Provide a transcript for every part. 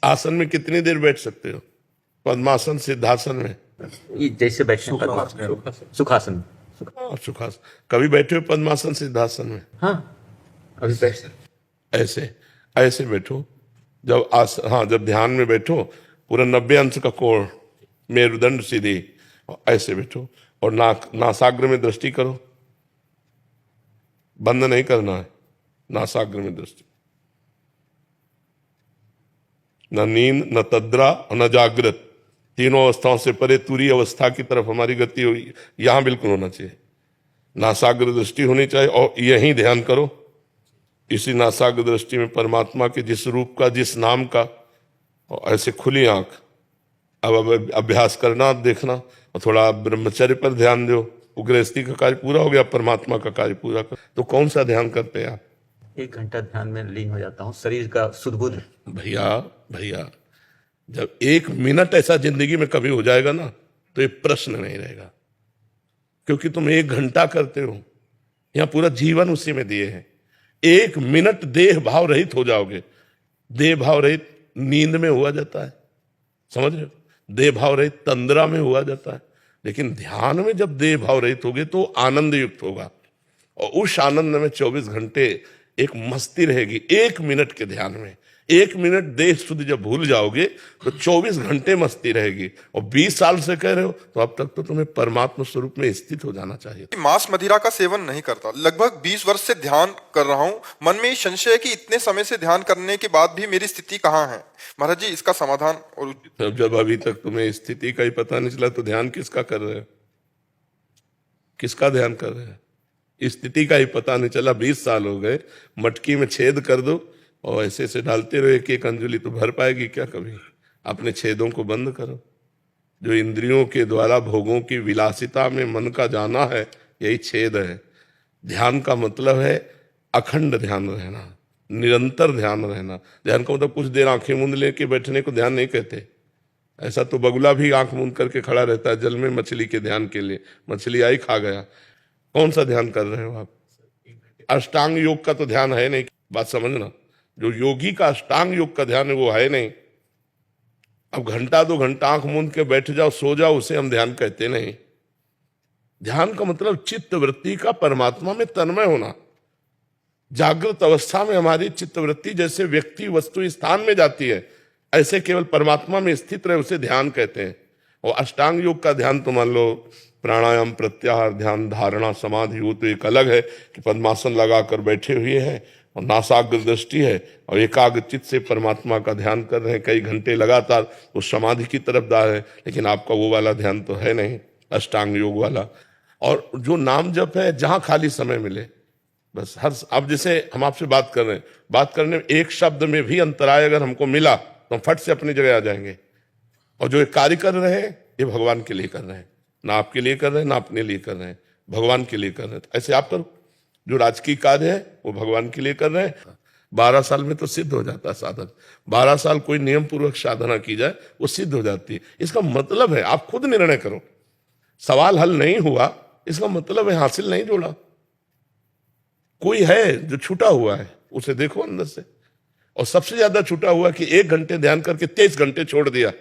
आसन में कितनी देर बैठ सकते हो? पद्मासन, सिद्धासन में? ये जैसे बैठे सुखासन। हाँ, सुखासन। कभी बैठे हो पद्मासन, सिद्धासन में? हाँ, अभी बैठ ऐसे ऐसे बैठो। जब ध्यान में बैठो, पूरा 90 अंश का कोण, मेरुदंड सीधे, और ऐसे बैठो और नासाग्र में दृष्टि करो। बंद नहीं करना है, नासाग्र में दृष्टि। न नींद, न तद्रा, न जागृत, तीनों अवस्थाओं से परे तुरीय अवस्था की तरफ हमारी गति हुई, यहां बिल्कुल होना चाहिए। नासाग्र दृष्टि होनी चाहिए और यहीं ध्यान करो। इसी नासाग्र दृष्टि में परमात्मा के जिस रूप का, जिस नाम का, और ऐसे खुली आंख। अब अभ्यास करना, अब देखना, और थोड़ा ब्रह्मचर्य पर ध्यान दो। गृहस्थी का कार्य पूरा हो गया, परमात्मा का कार्य पूरा कर। तो कौन सा ध्यान करते हैं आप? 1 घंटा ध्यान में लीन हो जाता हूँ, शरीर का सुदबुद। भैया जब 1 मिनट ऐसा जिंदगी में कभी हो जाएगा ना, तो ये प्रश्न नहीं रहेगा, क्योंकि तुम 1 घंटा करते हो, यहां पूरा जीवन उसी में दिए हैं। 1 मिनट देह भाव रहित हो जाओगे। देह भाव रहित नींद में हुआ जाता है, समझ रहे हो? देह भाव रहित तंद्रा में हुआ जाता है, लेकिन ध्यान में जब देह भाव रहित होगे तो आनंद युक्त होगा, और उस आनंद में 24 घंटे एक मस्ती रहेगी। 1 मिनट के ध्यान में 1 मिनट देह शुद्ध जब भूल जाओगे तो 24 घंटे मस्ती रहेगी। और 20 साल से कह रहे हो तो अब तक तो तुम्हें परमात्मा स्वरूप में स्थित हो जाना चाहिए। मांस मदिरा का सेवन नहीं करता, लगभग 20 वर्ष से ध्यान कर रहा हूँ। मन में संशय है कि इतने समय से ध्यान करने के बाद भी मेरी स्थिति कहाँ है। महाराज जी, इसका समाधान और जब अभी तक तुम्हें स्थिति का ही पता नहीं चला तो ध्यान किसका कर रहे हो? किसका ध्यान कर रहे हैं? स्थिति का ही पता नहीं चला, 20 साल हो गए। मटकी में छेद कर दो और ऐसे ऐसे डालते रहो, एक एक अंजुली, तो भर पाएगी क्या कभी? अपने छेदों को बंद करो। जो इंद्रियों के द्वारा भोगों की विलासिता में मन का जाना है, यही छेद है। ध्यान का मतलब है अखंड ध्यान रहना, निरंतर ध्यान रहना। ध्यान का मतलब कुछ देर आंखें मूंद लेके बैठने को ध्यान नहीं कहते। ऐसा तो बगुला भी आंख मूंद करके खड़ा रहता है जल में मछली के ध्यान के लिए, मछली आई खा गया। कौन सा ध्यान कर रहे हो आप? अष्टांग योग का तो ध्यान है नहीं, बात समझना। जो योगी का अष्टांग योग का ध्यान है वो है नहीं। अब 1-2 घंटा आंख मूंद के बैठ जाओ, सो जाओ, उसे हम ध्यान कहते नहीं। ध्यान का मतलब चित्त वृत्ति का परमात्मा में तन्मय होना। जागृत अवस्था में हमारी चित्त वृत्ति जैसे व्यक्ति, वस्तु, स्थान में जाती है, ऐसे केवल परमात्मा में स्थित रहे, उसे ध्यान कहते हैं। और अष्टांग योग का ध्यान तो मान लो प्राणायाम, प्रत्याहार, ध्यान, धारणा, समाधि, वो तो एक अलग है कि पद्मासन लगाकर बैठे हुए हैं और नासाग्र दृष्टि है और एकाग्र चित्त से परमात्मा का ध्यान कर रहे हैं कई घंटे लगातार, उस समाधि की तरफ जा रहे हैं। लेकिन आपका वो वाला ध्यान तो है नहीं, अष्टांग योग वाला। और जो नाम जप है, जहां खाली समय मिले बस अब जैसे हम आपसे बात कर रहे हैं, बात करने में एक शब्द में भी अंतराय अगर हमको मिला तो हम फट से अपनी जगह आ जाएंगे। और जो एक कार्य कर रहे हैं ये भगवान के लिए कर रहे हैं, ना आपके लिए कर रहे हैं ना अपने लिए कर रहे हैं, भगवान के लिए कर रहे हैं। तो ऐसे आप करो, जो राजकीय कार्य है वो भगवान के लिए कर रहे हैं। 12 साल में तो सिद्ध हो जाता है साधक। 12 साल कोई नियम पूर्वक साधना की जाए वो सिद्ध हो जाती है। इसका मतलब है, आप खुद निर्णय करो। सवाल हल नहीं हुआ, इसका मतलब है हासिल नहीं जोड़ा। कोई है जो छूटा हुआ है, उसे देखो अंदर से। और सबसे ज्यादा छूटा हुआ कि 1 घंटे ध्यान करके 23 घंटे छोड़ दिया,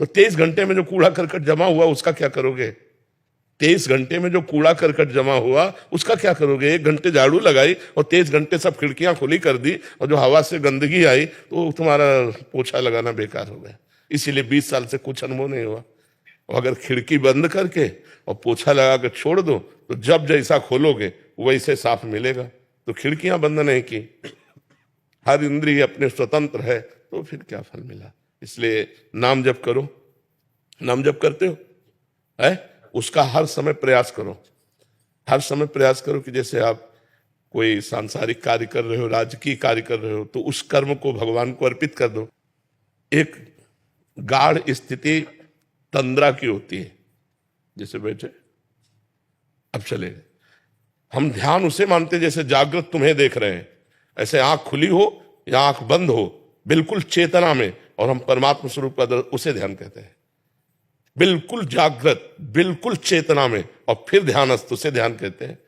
तो 23 घंटे में जो कूड़ा करकट जमा हुआ उसका क्या करोगे? 23 घंटे में जो कूड़ा करकट जमा हुआ उसका क्या करोगे? 1 घंटे झाड़ू लगाई और 23 घंटे सब खिड़कियां खुली कर दी और जो हवा से गंदगी आई तो तुम्हारा पोछा लगाना बेकार हो गया। इसीलिए 20 साल से कुछ अनुभव नहीं हुआ। और अगर खिड़की बंद करके और पोछा लगा कर छोड़ दो तो जब जैसा खोलोगे वैसे साफ मिलेगा। तो खिड़कियां बंद नहीं की, हर इंद्रिय अपने स्वतंत्र है, तो फिर क्या फल मिला? इसलिए नाम जप करो। नाम जप करते हो है, उसका हर समय प्रयास करो। हर समय प्रयास करो कि जैसे आप कोई सांसारिक कार्य कर रहे हो, राजकीय कार्य कर रहे हो, तो उस कर्म को भगवान को अर्पित कर दो। एक गाढ़ स्थिति तंद्रा की होती है, जैसे बैठे अब चले। हम ध्यान उसे मानते जैसे जागृत तुम्हें देख रहे हैं, ऐसे आंख खुली हो या आंख बंद हो, बिल्कुल चेतना में, और हम परमात्मा स्वरूप का उसे ध्यान कहते हैं। बिल्कुल जागृत, बिल्कुल चेतना में, और फिर ध्यानस्थ, उसे ध्यान कहते हैं।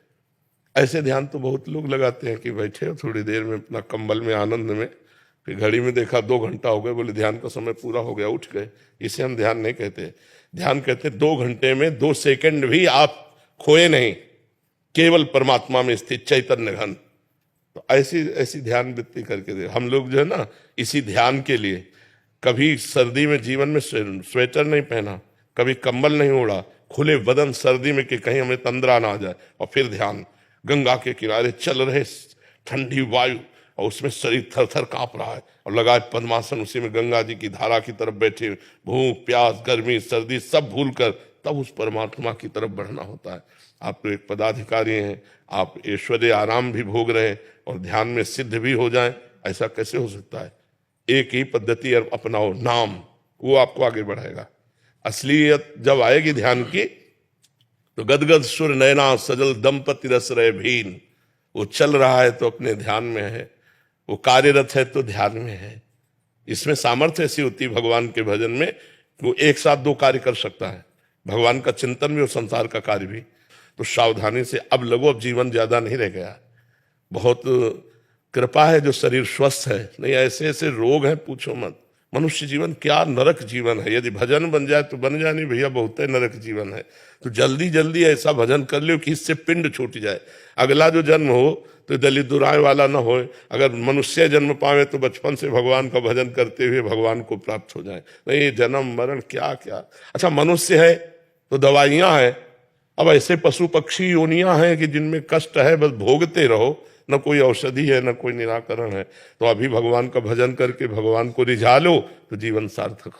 ऐसे ध्यान तो बहुत लोग लगाते हैं कि बैठे हो थोड़ी देर में अपना कंबल में आनंद में, फिर घड़ी में देखा 2 घंटा हो गए, बोले ध्यान का समय पूरा हो गया, उठ गए। इसे हम ध्यान नहीं कहते। ध्यान कहते 2 घंटे में 2 सेकंड भी आप खोए नहीं, केवल परमात्मा में स्थित चैतन्य घन। तो ऐसी ऐसी ध्यान वृत्ति करके दे। हम लोग जो है ना, इसी ध्यान के लिए कभी सर्दी में जीवन में स्वेटर नहीं पहना, कभी कंबल नहीं ओढ़ा, खुले बदन सर्दी में कि कहीं हमें तंद्रा ना आ जाए, और फिर ध्यान। गंगा के किनारे चल रहे ठंडी वायु, और उसमें शरीर थर थर कांप रहा है, और लगाए पद्मासन, उसी में गंगा जी की धारा की तरफ बैठे, भूख प्यास गर्मी सर्दी सब भूल कर तब उस परमात्मा की तरफ बढ़ना होता है। आप तो एक पदाधिकारी हैं, आप ऐश्वर्य आराम भी भोग रहे हैं और ध्यान में सिद्ध भी हो जाएं, ऐसा कैसे हो सकता है? एक ही पद्धति अपनाओ, नाम, वो आपको आगे बढ़ाएगा। असलियत जब आएगी ध्यान की, तो गदगद सुर नैना सजल दंपति रस रहे भीन। वो चल रहा है तो अपने ध्यान में है, वो कार्यरत है तो ध्यान में है। इसमें सामर्थ्य ऐसी होती है भगवान के भजन में, वो एक साथ 2 कार्य कर सकता है, भगवान का चिंतन भी और संसार का कार्य भी। तो सावधानी से अब लगो, अब जीवन ज्यादा नहीं रह गया। बहुत कृपा है जो शरीर स्वस्थ है, नहीं ऐसे ऐसे रोग हैं पूछो मत। मनुष्य जीवन क्या नरक जीवन है। यदि भजन बन जाए तो बन जाए, नहीं भैया बहुत नरक जीवन है। तो जल्दी जल्दी ऐसा भजन कर लो कि इससे पिंड छूट जाए। अगला जो जन्म हो तो दलित दुराय वाला ना हो। अगर मनुष्य जन्म पावे तो बचपन से भगवान का भजन करते हुए भगवान को प्राप्त हो जाए। नहीं जन्म मरण क्या क्या। अच्छा मनुष्य है तो दवाइयां हैं, अब ऐसे पशु पक्षी योनियां हैं कि जिनमें कष्ट है, बस भोगते रहो, न कोई औषधि है न कोई निराकरण है। तो अभी भगवान का भजन करके भगवान को रिझा लो तो जीवन सार्थक हो।